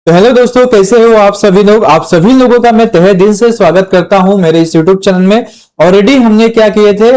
तो हेलो दोस्तों, कैसे हो आप सभी लोग। आप सभी लोगों का मैं तहे दिल से स्वागत करता हूं मेरे इस यूट्यूब चैनल में। ऑलरेडी हमने क्या किए थे,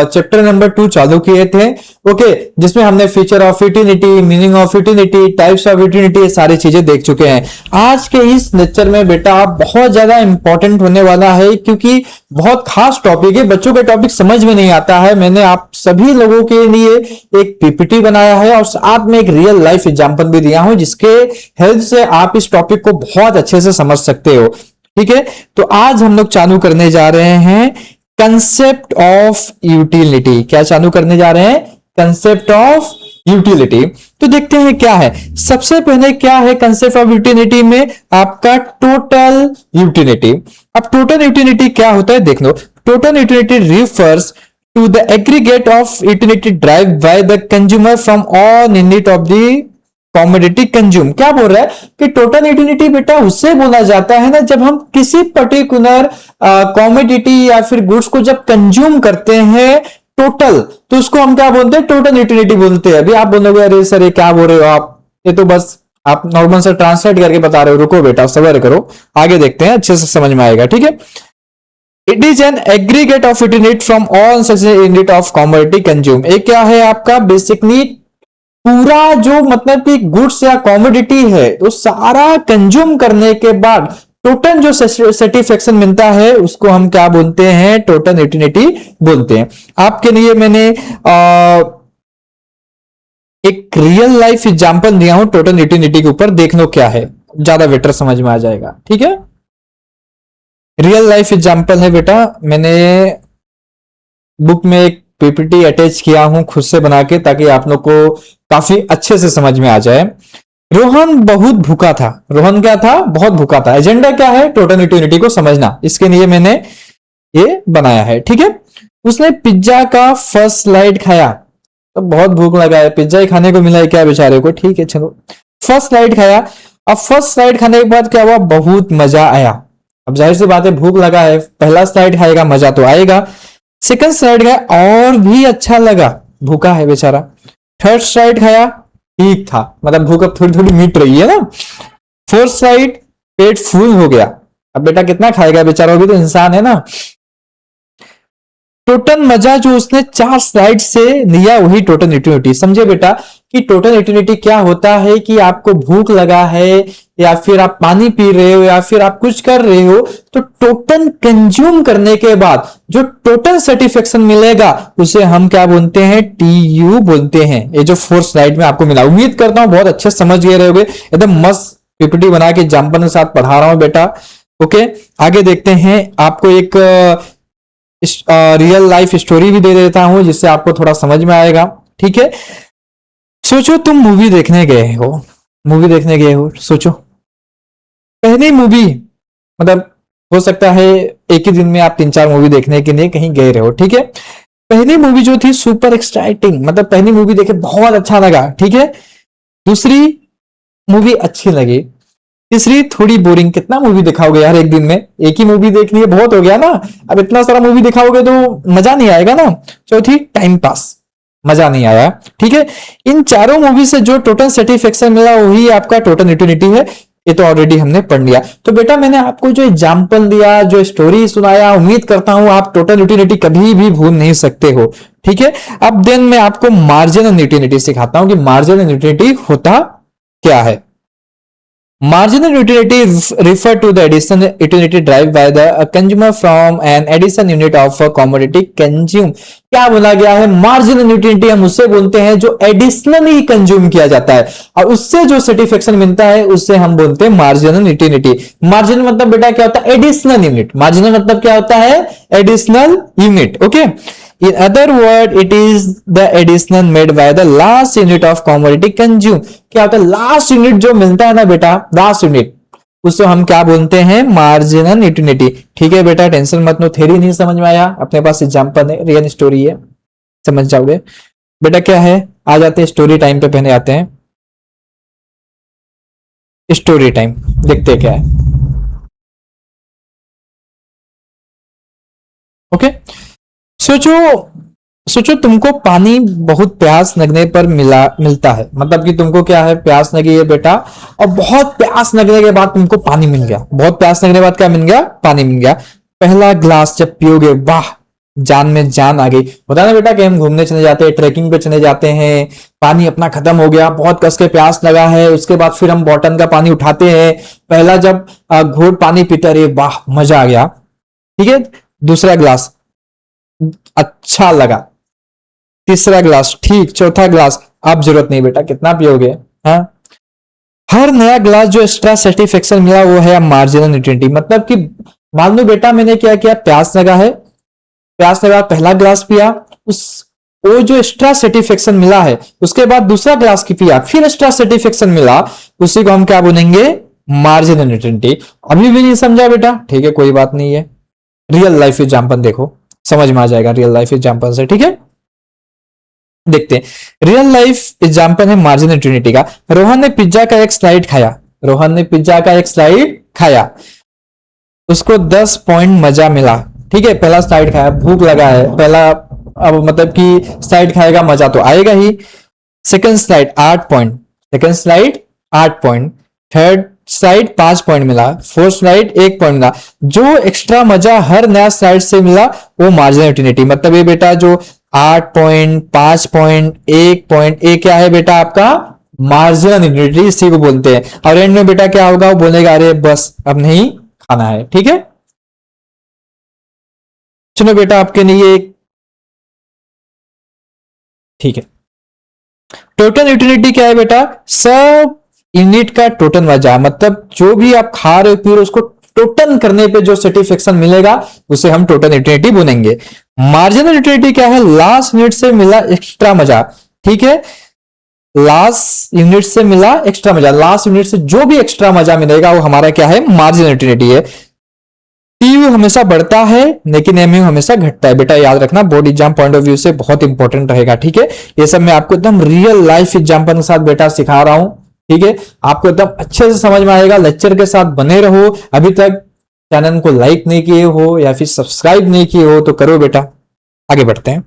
चैप्टर नंबर 2 चालू किए थे। ओके, जिसमें हमने feature of utility, meaning of utility, types of utility, ये सारी चीजें देख चुके हैं। आज के इस लेक्चर में बेटा बहुत ज्यादा इंपॉर्टेंट होने वाला है, क्योंकि बहुत खास टॉपिक है। बच्चों के टॉपिक समझ में नहीं आता है। मैंने आप सभी लोगों के लिए एक पीपीटी बनाया है और साथ में एक रियल लाइफ एग्जांपल भी दिया हूं, जिसके हेल्प से आप इस टॉपिक को बहुत अच्छे से समझ सकते हो। ठीक है, तो आज हम लोग चालू करने जा रहे हैं कंसेप्ट ऑफ यूटिलिटी। क्या चालू करने जा रहे हैं? Concept of utility. तो देखते हैं क्या है। सबसे पहले क्या है कंसेप्ट ऑफ यूटिलिटी में? आपका टोटल यूटिलिटी। अब टोटल यूटिलिटी क्या होता है देख लो। Total utility refers to the aggregate of utility derived by the consumer from all unit of the commodity consume। क्या बोल रहा है कि टोटल यूटिलिटी बेटा उससे बोला जाता है ना, जब हम किसी पर्टिकुलर कॉमोडिटी या फिर गुड्स को जब कंज्यूम करते हैं टोटल, तो उसको हम क्या बोलते हैं? टोटल यूटिलिटी बोलते हैं। अभी आप बोलोगे अरे सर ये क्या बोल रहे हो आप, ये तो बस आप नॉर्मल से ट्रांसलेट करके बता रहे हो। रुको बेटा, सबर करो, आगे देखते हैं, अच्छे से समझ में आएगा। ठीक है, it is an aggregate of unit from all such unit of commodity consume. एक क्या है आपका? बेसिकली पूरा जो मतलब कि गुड्स या कॉमोडिटी है तो सारा कंज्यूम करने के बाद टोटल जो सेटिस्फेक्शन मिलता है उसको हम क्या बोलते हैं? टोटल यूटिलिटी बोलते हैं। आपके लिए मैंने एक रियल लाइफ एग्जांपल दिया हूं टोटल यूटिलिटी के ऊपर, देख लो क्या है, ज्यादा बेटर समझ में आ जाएगा। ठीक है, रियल लाइफ एग्जांपल है बेटा। मैंने बुक में एक पीपीटी अटैच किया हूं खुद से बना के, ताकि आप लोग को काफी अच्छे से समझ में आ जाए। रोहन बहुत भूखा था। रोहन क्या था? बहुत भूखा था। एजेंडा क्या है? टोटल यूटिलिटी को समझना, इसके लिए मैंने ये बनाया है। ठीक है, उसने पिज्जा का फर्स्ट स्लाइड खाया। तो बहुत भूख लगा है, पिज्जा ही खाने को मिला है क्या बेचारे को। ठीक है, चलो फर्स्ट स्लाइड खाया। अब फर्स्ट स्लाइड खाने के बाद क्या हुआ? बहुत मजा आया। अब जाहिर सी बात है, भूख लगा है, पहला स्लाइड खाएगा मजा तो आएगा। सेकंड स्लाइड खाया और भी अच्छा लगा, भूखा है बेचारा। थर्ड स्लाइड खाया, ठीक था, मतलब भूख अब थोड़ी थोड़ी मिट रही है ना। फोर्थ स्लाइड, पेट फुल हो गया। अब बेटा कितना खाएगा बेचारा, भी तो इंसान है ना। टोटल मजा जो उसने 4 स्लाइड से लिया वही टोटल यूटिलिटी। समझे बेटा कि टोटल यूटिलिटी क्या होता है? कि आपको भूख लगा है या फिर आप पानी पी रहे हो या फिर आप कुछ कर रहे हो, तो टोटल कंज्यूम करने के बाद जो टोटल सेटिस्फेक्शन मिलेगा उसे हम क्या बोलते हैं? टीयू बोलते हैं। ये जो 4 स्लाइड में आपको मिला, उम्मीद करता हूं बहुत अच्छे समझ गए रहोगे। एकदम मस्त पीपीटी बना के एग्जाम्पल के साथ पढ़ा रहा हूं बेटा। ओके, आगे देखते हैं। आपको एक रियल लाइफ स्टोरी भी दे देता हूं, जिससे आपको थोड़ा समझ में आएगा। ठीक है, सोचो तुम मूवी देखने गए हो। मूवी देखने गए हो, सोचो पहली मूवी, मतलब हो सकता है एक ही दिन में आप 3-4 मूवी देखने के लिए कहीं गए रहे हो। ठीक है, पहली मूवी जो थी सुपर एक्साइटिंग, मतलब पहली मूवी देखे बहुत अच्छा लगा। ठीक है, दूसरी मूवी अच्छी लगी, तीसरी थोड़ी बोरिंग। कितना मूवी दिखाओगे यार एक दिन में? एक ही मूवी देख लिए बहुत हो गया ना। अब इतना सारा मूवी दिखाओगे तो मजा नहीं आएगा ना। चौथी टाइम पास, मजा नहीं आया। ठीक है, इन चारों मूवी से जो टोटल सेटिस्फेक्शन मिला वही आपका टोटल यूटिलिटी है। ये तो ऑलरेडी हमने पढ़ लिया। तो बेटा मैंने आपको जो एग्जाम्पल दिया, जो स्टोरी सुनाया, उम्मीद करता हूं आप टोटल यूटिलिटी कभी भी भूल नहीं सकते हो। ठीक है, अब देन मैं आपको मार्जिनल यूटिलिटी सिखाता हूं कि मार्जिनल यूटिलिटी होता क्या है। Marginal utility refer to the additional utility derived by the consumer from an additional unit of a commodity consume। क्या बोला गया है? मार्जिनल यूटिलिटी हम उससे बोलते हैं जो एडिशनली कंज्यूम किया जाता है और उससे जो सेटिस्फेक्शन मिलता है उससे हम बोलते हैं मार्जिनल यूटिलिटी। मार्जिनल मतलब बेटा क्या होता है? Additional unit. मार्जिनल मतलब क्या होता है? Additional unit. Okay, in other word it is the additional made by the last unit of commodity consume। क्या होता है? लास्ट यूनिट जो मिलता है ना बेटा, लास्ट यूनिट, उसको हम क्या बोलते हैं? Marginal utility. ठीक है बेटा, टेंशन मत लो, थ्योरी नहीं समझ में आया, अपने पास एग्जांपल है, रियल स्टोरी है, समझ जाओगे। बेटा क्या है, आ जाते हैं स्टोरी टाइम पे। पहले आते हैं स्टोरी टाइम, देखते क्या है। ओके, सोचो सोचो तुमको पानी बहुत प्यास लगने पर मिलता है, मतलब कि तुमको क्या है, प्यास लगी है बेटा, और बहुत प्यास लगने के बाद तुमको पानी मिल गया, बहुत प्यास लगने के बाद क्या मिल गया, पानी मिल गया। पहला ग्लास जब पियोगे, वाह, जान में जान आ गई। होता है ना बेटा कि हम घूमने चले जाते हैं, ट्रैकिंग पे चले जाते हैं, पानी अपना खत्म हो गया, बहुत कस के प्यास लगा है, उसके बाद फिर हम बॉटल का पानी उठाते हैं, पहला जब घूंट पानी पीते रहे, वाह मजा आ गया, ठीक है। दूसरा ग्लास अच्छा लगा, तीसरा ग्लास ठीक, चौथा ग्लास अब जरूरत नहीं बेटा, कितना पियोगे। हाँ, हर नया ग्लास जो एक्स्ट्रा सेटिस्फेक्शन मिला वो है मार्जिनल न्यूट्रिएंट, मतलब कि मान लो बेटा मैंने क्या किया, प्यास लगा है, प्यास लगा, पहला ग्लास पिया, उस वो जो एक्स्ट्रा सेटिस्फेक्शन मिला है, उसके बाद दूसरा ग्लास की पिया, फिर एक्स्ट्रा सेटिस्फेक्शन मिला, उसी को हम क्या बोलेंगे, मार्जिनल न्यूट्रिएंट। अभी भी नहीं समझा बेटा, ठीक है कोई बात नहीं है, रियल लाइफ एग्जांपल देखो, समझ में आ जाएगा रियल लाइफ एग्जांपल से, ठीक है। देखते हैं, रियल लाइफ एग्जांपल है मार्जिनल ट्रिनिटी का। रोहन ने पिज्जा का एक स्लाइड खाया, रोहन ने पिज्जा का एक स्लाइड खाया, उसको 10 पॉइंट मजा मिला, ठीक है, पहला स्लाइड खाया, भूख लगा है, पहला अब मतलब कि स्लाइड खाएगा मजा तो आएगा ही। Second slide 8 point, second slide 8 point, third slide 5 point मिला, फोर्थ स्लाइड 1 पॉइंट मिला। जो एक्स्ट्रा मजा हर नया स्लाइड से मिला वो मार्जिनल यूटिलिटी, मतलब ये बेटा जो 8 पॉइंट, 5 पॉइंट, 1 पॉइंट, ये क्या है बेटा आपका मार्जिनल यूटिलिटी, इसी को बोलते हैं। और एंड में बेटा क्या होगा, वो बोलेगा अरे बस अब नहीं खाना है, ठीक है। चलो बेटा आपके लिए एक, ठीक है, टोटल यूटिलिटी क्या है बेटा, सब यूनिट का टोटल मजा, मतलब जो भी आप खा रहे हो पी रहे हो उसको टोटल करने पे जो सेटिस्फेक्शन मिलेगा उसे हम टोटल यूटिलिटी बोलेंगे। मार्जिनल यूटिलिटी क्या है, लास्ट यूनिट से मिला एक्स्ट्रा मजा, ठीक है, लास्ट यूनिट से मिला एक्स्ट्रा मजा, लास्ट यूनिट से जो भी एक्स्ट्रा मजा मिलेगा वो हमारा क्या है, मार्जिनल यूटिलिटी है। टीयू हमेशा बढ़ता है लेकिन एमयू हमेशा घटता है, बेटा याद रखना, board exam point of view से बहुत इंपॉर्टेंट रहेगा, ठीक है। ये सब मैं आपको एकदम रियल लाइफ एग्जांपल के साथ बेटा सिखा रहा हूं, ठीक है, आपको एकदम अच्छे से समझ में आएगा, लेक्चर के साथ बने रहो। अभी तक चैनल को लाइक नहीं किए हो या फिर सब्सक्राइब नहीं किए हो तो करो बेटा। आगे बढ़ते हैं,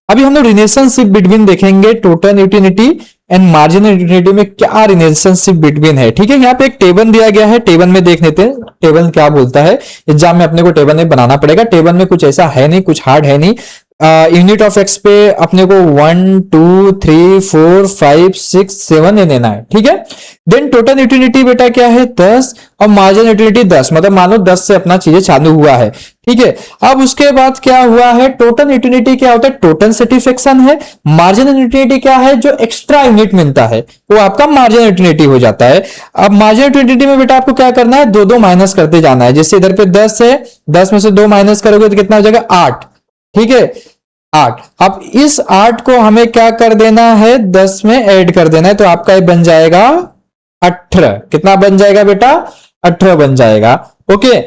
अभी हम लोग रिलेशनशिप बिटवीन देखेंगे total utility and marginal utility में क्या रिलेशनशिप बिटवीन है, ठीक है। यहाँ पे एक टेबल दिया गया है, टेबल में देख लेते हैं टेबल क्या बोलता है। एग्जाम में अपने को टेबल नहीं बनाना पड़ेगा, टेबल में कुछ ऐसा है नहीं, कुछ हार्ड है नहीं। यूनिट ऑफ एक्स पे अपने को 1 2 3 4 5 6 7 ये लेना है, ठीक है। देन टोटल यूटिलिटी बेटा क्या है 10 और मार्जिनल यूटिलिटी 10, मतलब मान लो 10 से अपना चीजें चालू हुआ है, ठीक है। अब उसके बाद क्या हुआ है, टोटल यूटिलिटी क्या होता है, टोटल सेटिस्फेक्शन है। मार्जिनल यूटिलिटी क्या है, जो एक्स्ट्रा यूनिट मिलता है वो आपका मार्जिनल यूटिलिटी हो जाता है। अब मार्जिनल यूटिलिटी में बेटा आपको क्या करना है, दो दो माइनस करते जाना है, जैसे इधर पे 10 है, 10 में से 2 माइनस करोगे तो कितना हो जाएगा 8, ठीक है 8। अब इस 8 को हमें क्या कर देना है, 10 में ऐड कर देना है, तो आपका ये बन जाएगा 18, कितना बन जाएगा बेटा 18 बन जाएगा, ओके।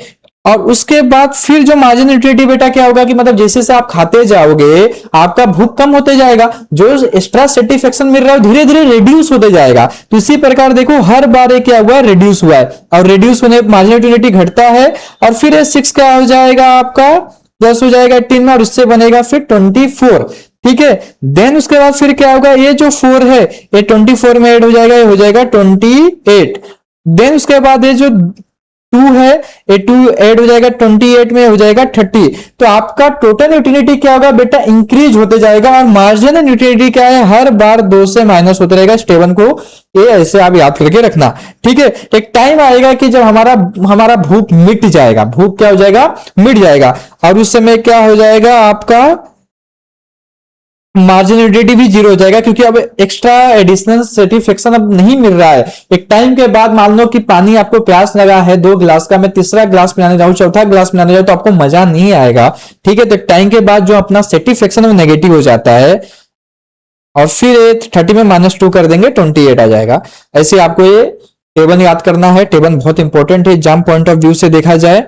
और उसके बाद फिर जो मार्जिनल यूटिलिटी बेटा क्या होगा कि मतलब जैसे से आप खाते जाओगे आपका भूख कम होते जाएगा, जो एक्स्ट्रा सेटिस्फेक्शन मिल रहा है धीरे धीरे रिड्यूस होते जाएगा। तो इसी प्रकार देखो हर बार ये क्या हुआ है, रिड्यूस हुआ है, और रिड्यूस होने पर मार्जिनल यूटिलिटी घटता है, और फिर ये 6 क्या हो जाएगा आपका प्लस हो जाएगा 18 में, और इससे बनेगा फिर 24, ठीक है। देन उसके बाद फिर क्या होगा, ये जो 4 है ये 24 में ऐड हो जाएगा, ये हो जाएगा 28। देन उसके बाद ये जो 2 है ये 2 ऐड हो जाएगा 28 में, हो जाएगा 30। तो आपका टोटल यूटिलिटी क्या होगा बेटा, इंक्रीज होते जाएगा, और मार्जिनल यूटिलिटी क्या है, हर बार 2 से माइनस होते रहेगा। स्टेबल को ये ऐसे आप याद करके रखना, ठीक है। एक टाइम आएगा कि जब हमारा हमारा भूख मिट जाएगा, भूख क्या हो जाएगा, मिट जाएगा, और उस समय क्या हो जाएगा आपका मार्जिनल यूटिलिटी भी जीरो हो जाएगा, क्योंकि अब एक्स्ट्रा एडिशनल सेटिस्फेक्शन अब नहीं मिल रहा है। एक टाइम के बाद मान लो कि पानी आपको प्यास लगा है 2 गिलास का, मैं तीसरा गिलास पिलाने जाऊं, चौथा गिलास पिलाने जाऊं, तो आपको मजा नहीं आएगा, ठीक है। तो एक टाइम के बाद जो अपना सेटिस्फेक्शन है वो नेगेटिव हो जाता है, और फिर 30 में -2 कर देंगे 28 आ जाएगा। ऐसे आपको ये टेबल याद करना है, टेबल बहुत इंपॉर्टेंट है एग्जाम पॉइंट ऑफ व्यू से देखा जाए,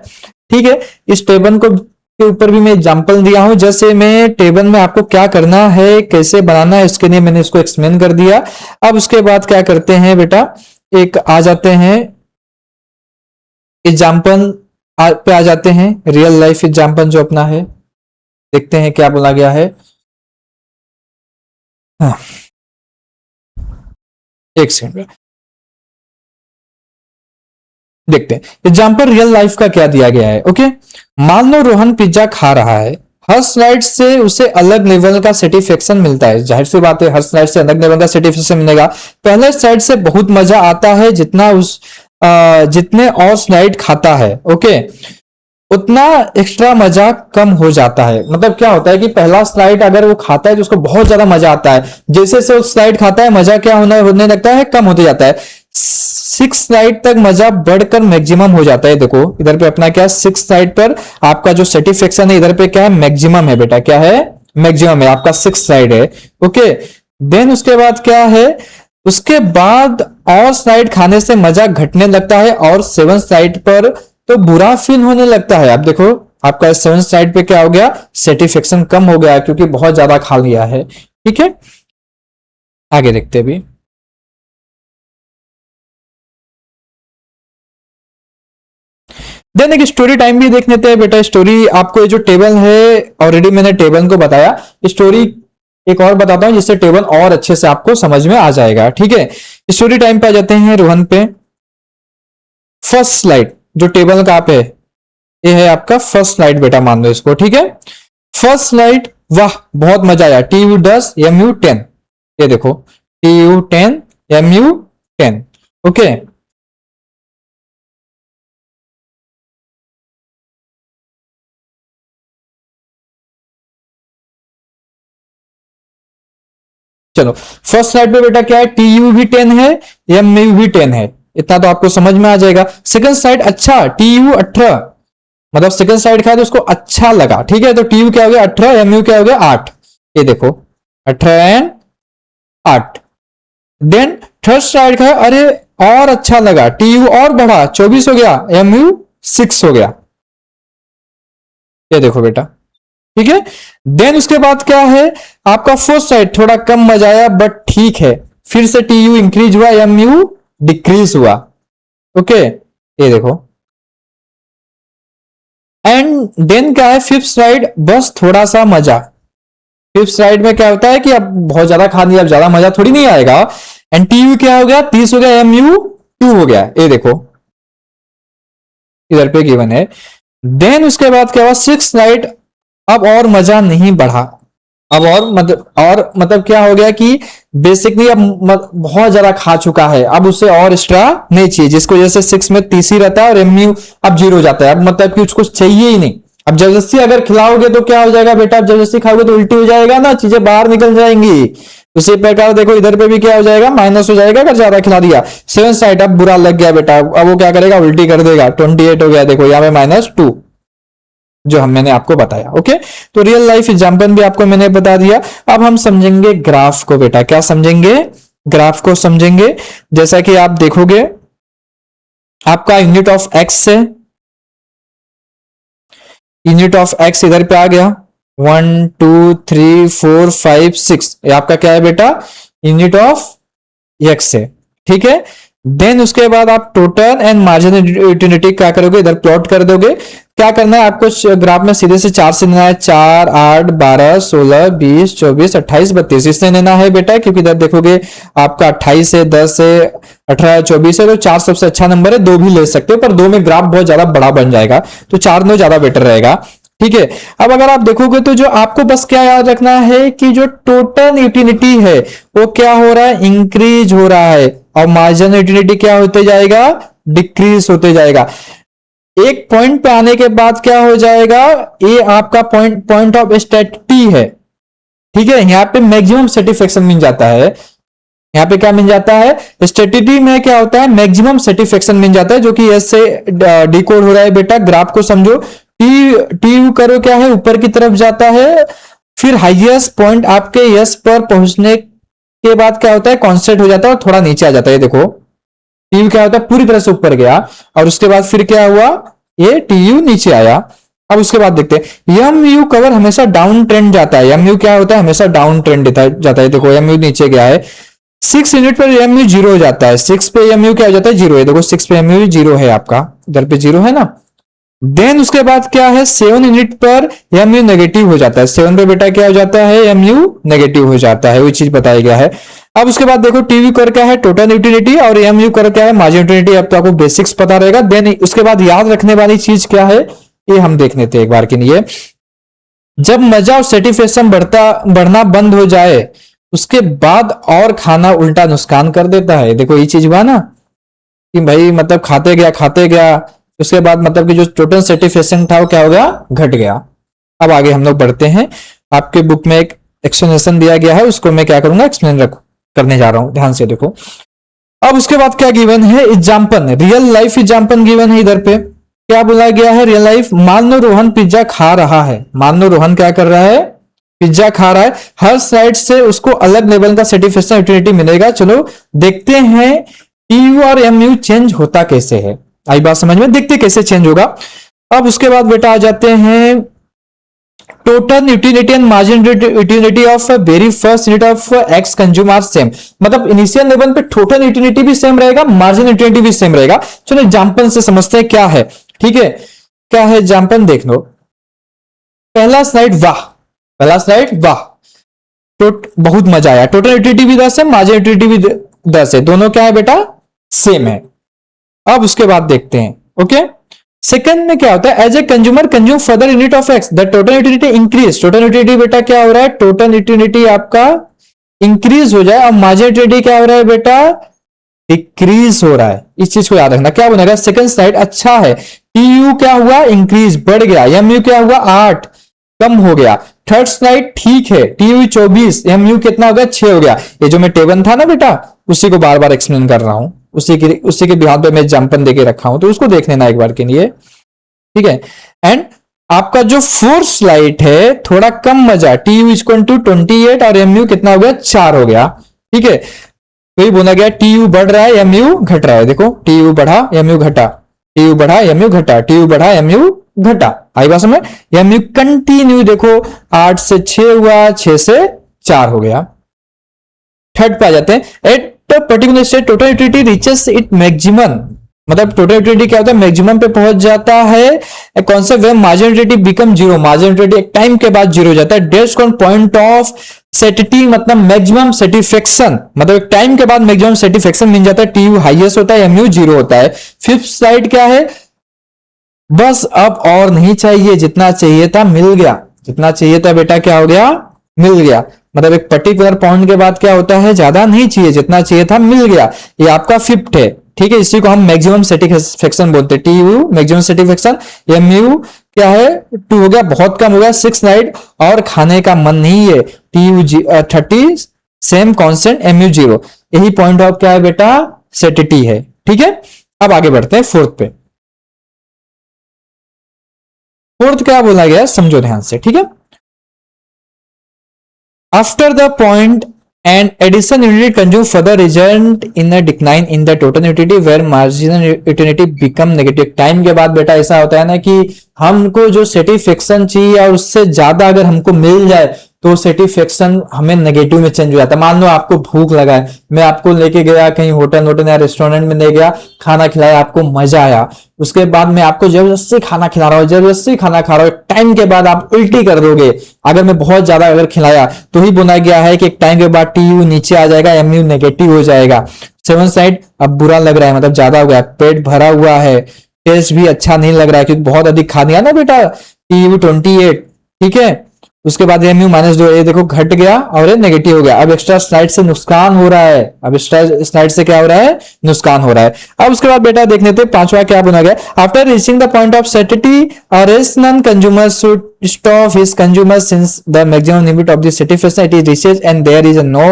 ठीक है। इस टेबल को के ऊपर भी मैं एग्जांपल दिया हूं, जैसे मैं टेबल में आपको क्या करना है कैसे बनाना है उसके लिए मैंने इसको एक्सप्लेन कर दिया। अब उसके बाद क्या करते हैं बेटा, एक आ जाते हैं एग्जांपल पे आ जाते हैं, रियल लाइफ एग्जांपल जो अपना है। देखते हैं क्या बोला गया है। हाँ, एक सेकंड देखते हैं एग्जाम्पल रियल लाइफ का क्या दिया गया है। ओके, मान लो रोहन पिज्जा खा रहा है, हर स्लाइड से उसे अलग लेवल का सेटिस्फेक्शन मिलता है। जाहिर सी बात है, हर स्लाइड से अलग लेवल का सेटिस्फेक्शन मिलेगा। पहले स्लाइड से बहुत मजा आता है, जितने और स्लाइड खाता है, ओके, उतना एक्स्ट्रा मजा कम हो जाता है। मतलब क्या होता है कि पहला स्लाइड अगर वो खाता है तो उसको बहुत ज्यादा मजा आता है, जैसे से वो स्लाइड खाता है मजा क्या होने लगता है, कम होते जाता है। 6 स्लाइड तक मजा बढ़कर मैक्सिमम हो जाता है। देखो इधर पे अपना क्या, 6 स्लाइड पर आपका जो सेटिस्फेक्शन है इधर पे क्या है, मैक्सिमम है बेटा, क्या है, मैक्सिमम है, आपका 6 स्लाइड है। ओके, देन उसके बाद क्या है, उसके बाद और स्लाइड खाने से मजा घटने लगता है, और 7 स्लाइड पर तो बुरा फील होने लगता है। आप देखो आपका 7 स्लाइड पे क्या हो गया, सेटिस्फेक्शन कम हो गया क्योंकि बहुत ज्यादा खा लिया है। ठीक है, आगे देखते भी। देन एक स्टोरी टाइम भी देख लेते हैं बेटा। स्टोरी आपको ये जो टेबल है, ऑलरेडी मैंने टेबल को बताया, स्टोरी एक और बताता हूं जिससे टेबल और अच्छे से आपको समझ में आ जाएगा। ठीक है, स्टोरी टाइम पे आ जाते हैं रोहन पे। फर्स्ट स्लाइड जो टेबल का आप है, ये है आपका फर्स्ट स्लाइड बेटा, मान लो इसको। ठीक है, फर्स्ट स्लाइड, वाह बहुत मजा आया, TU10 MU10, ये देखो TU10 MU10। ओके, चलो फर्स्ट स्लाइड पे बेटा क्या है, TU भी 10 है, MU भी 10 है, इतना तो आपको समझ में आ जाएगा। सेकंड स्लाइड, अच्छा TU18, मतलब सेकंड स्लाइड का है तो उसको अच्छा लगा। ठीक है, तो TU क्या हो गया 18, MU क्या हो गया 8, ये देखो 18 एंड 8। देन थर्ड स्लाइड का है, अरे और अच्छा लगा, TU और बढ़ा 24 हो गया, MU 6 हो गया, ये देखो बेटा। ठीक है, देन उसके बाद क्या है, आपका फोर्थ साइड थोड़ा कम मजा आया बट ठीक है, फिर से TU इंक्रीज हुआ, MU डिक्रीज हुआ। ओके, ये देखो। एंड देन क्या है, फिफ्थ स्लाइड, बस थोड़ा सा मजा। फिफ्थ स्लाइड में क्या होता है कि अब बहुत ज्यादा खा लिया, अब ज्यादा मजा थोड़ी नहीं आएगा। एंड TU क्या हो गया, 30 हो गया, MU 2 हो गया, ये देखो इधर पे गिवन है। देन उसके बाद क्या हुआ, सिक्स स्लाइड, अब और मजा नहीं बढ़ा, अब और मतलब क्या हो गया कि बेसिकली अब बहुत ज्यादा खा चुका है, अब उसे और एक्स्ट्रा नहीं चाहिए, जिसको जैसे 6 में 30 ही रहता है और MU अब 0 जाता है, अब मतलब कि उसको चाहिए ही नहीं। अब जबरदस्ती अगर खिलाओगे तो क्या हो जाएगा बेटा, अब जबरदस्ती खाओगे तो उल्टी हो जाएगा ना, चीजें बाहर निकल जाएंगी। उसी प्रकार देखो इधर पे भी क्या हो जाएगा, माइनस हो जाएगा अगर ज्यादा खिला दिया। 7 साइड अब बुरा लग गया बेटा, अब वो क्या करेगा, उल्टी कर देगा, 28 हो गया, देखो यहाँ पे -2 जो मैंने आपको बताया। ओके, तो रियल लाइफ एग्जांपल भी आपको मैंने बता दिया। अब हम समझेंगे ग्राफ को बेटा, क्या समझेंगे, ग्राफ को समझेंगे। जैसा कि आप देखोगे आपका यूनिट ऑफ एक्स है, यूनिट ऑफ एक्स इधर पे आ गया, 1 2 3 4 5 6, ये आपका क्या है बेटा, यूनिट ऑफ एक्स है। ठीक है, देन उसके बाद आप टोटल एंड मार्जिनल यूटिलिटी क्या करोगे, इधर प्लॉट कर दोगे। क्या करना है आपको, ग्राफ में सीधे से 4 से लेना है, 4 8 12 16 20 24 28 32 इससे लेना है बेटा, क्योंकि इधर देखोगे आपका 28 है, 10 है, 18 24 है, तो 4 सबसे अच्छा नंबर है, 2 भी ले सकते हो, पर 2 में ग्राफ बहुत ज्यादा बड़ा बन जाएगा, तो 4 में ज्यादा बेटर रहेगा। ठीक है, अब अगर आप देखोगे तो जो आपको बस क्या याद रखना है कि जो टोटल यूटिलिटी है वो क्या हो रहा है, इंक्रीज हो रहा है, और मार्जिनल यूटिलिटी क्या होते जाएगा, डिक्रीज होते जाएगा। एक पॉइंट पे आने के बाद क्या हो जाएगा, ये आपका पॉइंट ऑफ स्टेटिटी है। ठीक है, यहां पे मैक्सिमम सेटिस्फेक्शन मिल जाता है, यहाँ पे क्या मिल जाता है, स्टेटिटी में क्या होता है, मैक्सिमम सेटिस्फेक्शन मिल जाता है, जो कि एस से डिकोड हो रहा है बेटा। ग्राफ को समझो, टी करो क्या है, ऊपर की तरफ जाता है, फिर हाईएस्ट पॉइंट आपके यस पर पहुंचने के बाद क्या होता है, कॉन्स्टेंट हो जाता है और थोड़ा नीचे आ जाता है। देखो टीयू क्या होता है, पूरी तरह से ऊपर गया, और उसके बाद फिर क्या हुआ, ये टीयू नीचे आया। अब उसके बाद देखते हैं, एम यू कवर हमेशा डाउन ट्रेंड जाता है, एम यू क्या होता है, हमेशा डाउन ट्रेंड जाता है। देखो एम यू नीचे गया है, 6 यूनिट पर एम यू 0 हो जाता है, 6 पे एम यू क्या हो जाता है, 0 है। देखो 6 पे एम यू 0 है, आपका इधर पे 0 है ना, देन उसके बाद क्या है 7 यूनिट पर एमयू नेगेटिव हो जाता है, 7 पे बेटा क्या हो जाता है एमयू नेगेटिव हो जाता है, वो चीज बताया गया है। अब उसके बाद देखो टीवी कर क्या है टोटल यूटिलिटी और एमयू कर क्या है मार्जिन यूटिलिटी, अब तो आपको बेसिक्स पता रहेगा। देन उसके बाद याद रखने वाली चीज क्या है ये हम देख लेते हैं एक बार के लिए। जब मजा और सेटिस्फेक्शन बढ़ना बंद हो जाए उसके बाद और खाना उल्टा नुकसान कर देता है। देखो ये चीज हुआ ना कि भाई मतलब खाते गया उसके बाद मतलब कि जो टोटल सेटिस्फेक्शन था वो क्या हो गया घट गया। अब आगे हम लोग बढ़ते हैं, आपके बुक में एक एक्सप्लेनेशन दिया गया है उसको मैं क्या करूंगा एक्सप्लेन करने जा रहा हूं, ध्यान से देखो। अब उसके बाद क्या गिवन है example, real life example given है इधर पे। क्या बोला गया है रियल लाइफ, मान लो रोहन पिज्जा खा रहा है, मान लो रोहन क्या कर रहा है पिज्जा खा रहा है, हर साइड से उसको अलग लेवल का सेटिस्फेक्शन यूटिलिटी मिलेगा। चलो देखते हैं टीयू और एमयू चेंज होता कैसे है, आई बात समझ में, देखते कैसे चेंज होगा। अब उसके बाद बेटा आ जाते हैं total utility and margin utility of very first unit of X consume are same, मतलब इनिशियल लेवल पे टोटल यूटिलिटी भी सेम रहेगा मार्जिन यूटिलिटी भी सेम रहेगा। चलो एग्जांपल से समझते हैं क्या है, ठीक है क्या है एग्जांपल देख लो। पहला स्लाइड वाह, पहला स्लाइड वाह, तो बहुत मजा आया, टोटल यूटिलिटी भी 10 है मार्जिन यूटिलिटी भी 10 है, दोनों क्या है बेटा सेम है। अब उसके बाद देखते हैं ओके सेकंड में क्या होता है as a consumer consume further unit of X the total utility increase, total utility बेटा क्या हो रहा है टोटल यूटिलिटी आपका इंक्रीज हो जाए और मार्जिन यूटिलिटी क्या हो रहा है बेटा डिक्रीज हो रहा है। इस चीज को याद रखना, क्या बनेगा सेकंड स्लाइड अच्छा है, टीयू क्या हुआ इंक्रीज बढ़ गया, एमयू क्या हुआ 8 कम हो गया। थर्ड स्लाइड ठीक है टीयू 24 एमयू कितना हो गया 6 हो गया। ये जो मैं टेबल था ना बेटा उसी को बार बार एक्सप्लेन कर रहा हूं, उसी के बिहार पे मैं एग्जांपल देके रखा हूं तो उसको देख लेना एक बार के लिए, ठीक है। एंड आपका जो फोर्थ स्लाइड है थोड़ा कम मजा, टीयू इक्वल टू 28 और एमयू कितना हो गया 4 हो गया, ठीक है। तो ये बोला गया टीयू बढ़ रहा है एमयू घट रहा है, देखो टीयू बढ़ा एमयू घटा, टीयू बढ़ा एमयू घटा, टीयू बढ़ा एमयू घटा, आई बात समझ। एमयू कंटिन्यू देखो 8 से 6 हुआ 6 से 4 हो गया। थर्ड पे आ जाते हैं at particular state total utility reaches it maximum, मतलब टोटल यूटिलिटी क्या होता है मैक्सिमम पे पहुंच जाता है कौन सा way margin utility become zero, margin utility एक टाइम के बाद जीरो हो जाता है। डेट्स कौन पॉइंट ऑफ सेटिटी मतलब मैक्सिमम सेटिस्फेक्शन, मतलब एक टाइम के बाद मैक्सिमम सेटिस्फेक्शन मिल जाता है, टीयू हाईएस्ट होता है एमयू जीरो होता है। फिफ्थ स्लाइड क्या है बस अब और नहीं चाहिए, जितना चाहिए था मिल गया, जितना चाहिए था बेटा क्या हो गया मिल गया, मतलब एक पर्टिकुलर पॉइंट के बाद क्या होता है ज्यादा नहीं चाहिए जितना चाहिए था मिल गया। ये आपका फिफ्थ है, ठीक है, इसी को हम मैक्सिमम सेटिस्फेक्शन बोलते हैं, टीयू मैक्सिमम सेटिस्फेक्शन, एमयू क्या है 2 हो गया बहुत कम हो गया। 6 स्लाइड और खाने का मन नहीं है, टीयू 30 सेम कांस्टेंट एमयू 0, यही पॉइंट ऑफ क्या है बेटा सेटिटी है, ठीक है। अब आगे बढ़ते हैं फोर्थ पे, फोर्थ क्या बोला गया समझो ध्यान से, ठीक है। After the point and addition utility consume further result in a decline in the total utility where marginal utility become negative। Time के बाद बेटा ऐसा होता है ना कि हमको जो सेटिस्फेक्शन चाहिए और उससे ज्यादा अगर हमको मिल जाए तो सेटिस्फेक्शन हमें नेगेटिव में चेंज हो जाता है। मान लो आपको भूख लगा है, मैं आपको लेके गया कहीं होटल या रेस्टोरेंट में ले गया, खाना खिलाया, आपको मजा आया, उसके बाद मैं आपको जबरदस्ती खाना खिला रहा हूँ, जबरदस्ती खाना खा रहा हूँ, टाइम के बाद आप उल्टी कर दोगे अगर मैं बहुत ज्यादा अगर खिलाया, तो ही बोला गया है कि एक टाइम के बाद टीयू नीचे आ जाएगा एमयू नेगेटिव हो जाएगा। 7 साइड अब बुरा लग रहा है मतलब ज्यादा हो गया, पेट भरा हुआ है, टेस्ट भी अच्छा नहीं लग रहा है क्योंकि बहुत अधिक खा दिया ना बेटा, टीयू 28, ठीक है। उसके बाद एमयू -2 ये देखो घट गया और ये नेगेटिव हो गया। अब एक्स्ट्रा स्लाइड से नुकसान हो रहा है, अब एक्स्ट्रा स्लाइड से क्या हो रहा है नुकसान हो रहा है। अब उसके बाद बेटा देख लेते हैं पांचवा क्या बना गया, after reaching the point of satiety और rational consumer should stop his consumer since the maximum limit of the satisfaction it is reached and there is no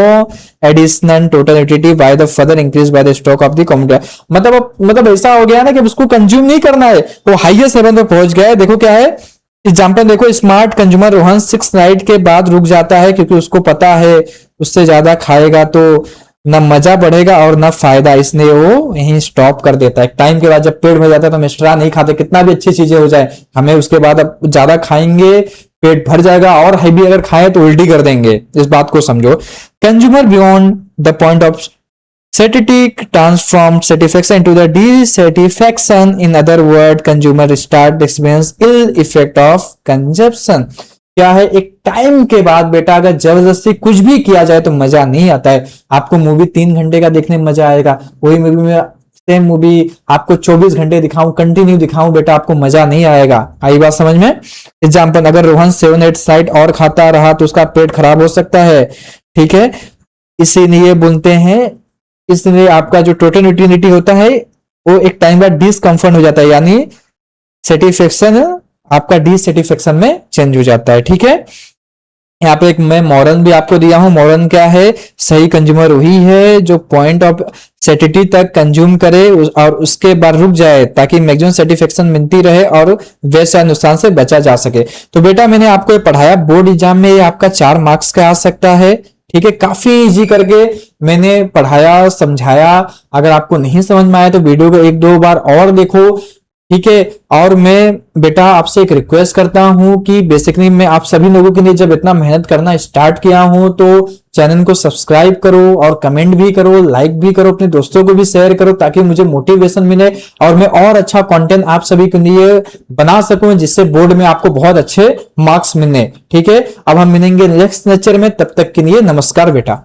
additional total utility by the further increase by the stock of the commodity। मतलब ऐसा हो गया ना कि उसको consume नहीं करना है, वो हाईएस्ट लेवल पे पहुंच गया है। देखो क्या है एग्जाम्पल देखो, स्मार्ट कंज्यूमर रोहन 6 स्लाइड के बाद रुक जाता है क्योंकि उसको पता है उससे ज्यादा खाएगा तो ना मजा बढ़ेगा और ना फायदा, इसलिए वो यहीं स्टॉप कर देता है। टाइम के बाद जब पेट भर जाता है तो हम एक्स्ट्रा नहीं खाते, कितना भी अच्छी चीजें हो जाए हमें उसके बाद अब ज्यादा खाएंगे पेट भर जाएगा और हैवी अगर खाएं तो उल्टी कर देंगे, इस बात को समझो। Consumer beyond the point of Satiety transforms satisfaction into the dissatisfaction. In other words, consumer start experience ill effect of consumption. क्या है, एक टाइम के बाद बेटा अगर जबरदस्ती कुछ भी किया जाए तो मजा नहीं आता है। आपको मूवी 3 घंटे का देखने में मजा आएगा, वही मूवी में सेम मूवी आपको 24 घंटे दिखाऊं, कंटिन्यू दिखाऊं, बेटा आपको मजा नहीं आएगा। आई बात समझ में? एग्जाम्पल, अगर रोहन 7-8 साइड और खाता रहा तो उसका पेट खराब हो सकता है, ठीक है। इसीलिए बोलते हैं, इसलिए आपका जो टोटल न्यूट्रिनिटी होता है वो एक टाइम बाद डिसकंफर्ट हो जाता है, यानी सेटिस्फेक्शन आपका डिससेटिस्फेक्शन में चेंज हो जाता है, ठीक है। यहाँ पे एक मैं मॉरल भी आपको दिया हूं। मॉरल क्या है? सही कंज्यूमर वही है जो पॉइंट ऑफ सेटिटी तक कंज्यूम करे और उसके बाद रुक जाए, ताकि मैक्सिमम सेटिस्फेक्शन मिलती रहे और वैसा नुकसान से बचा जा सके। तो बेटा मैंने आपको ये पढ़ाया, बोर्ड एग्जाम में ये आपका 4 मार्क्स का आ सकता है, ठीक है। काफी इजी करके मैंने पढ़ाया, समझाया। अगर आपको नहीं समझ में आया तो वीडियो को 1-2 बार और देखो, ठीक है। और मैं बेटा आपसे एक रिक्वेस्ट करता हूं कि बेसिकली मैं आप सभी लोगों के लिए जब इतना मेहनत करना स्टार्ट किया हूं तो चैनल को सब्सक्राइब करो और कमेंट भी करो, लाइक भी करो, अपने दोस्तों को भी शेयर करो, ताकि मुझे मोटिवेशन मिले और मैं और अच्छा कंटेंट आप सभी के लिए बना सकूं, जिससे बोर्ड में आपको बहुत अच्छे मार्क्स मिले, ठीक है। अब हम मिलेंगे नेक्स्ट लेक्चर में, तब तक के लिए नमस्कार बेटा।